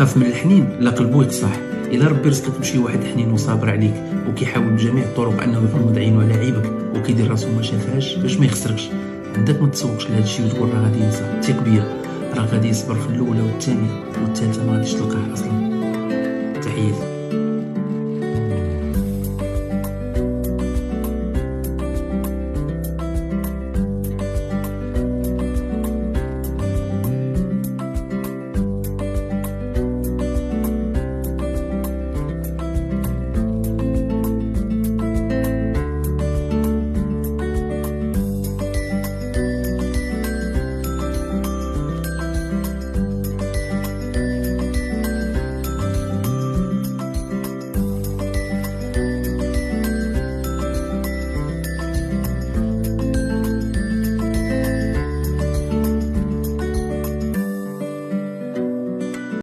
خاف من الحنين لا قلبو يقصح. الا ربي رزقك بشي واحد حنين وصابر عليك وكيحاول بجميع الطرق انه يغمض عينو على عيبك وكيدير راسو ما شافهاش باش ما يخسركش، عندك ما تسوقش لهذا الشيء وتقول راه غادي ينسى. ثق بيا، راه غادي يصبر في الاولى والثانيه والثالثه ما غاديش تلقاه اصلا. تحياتي.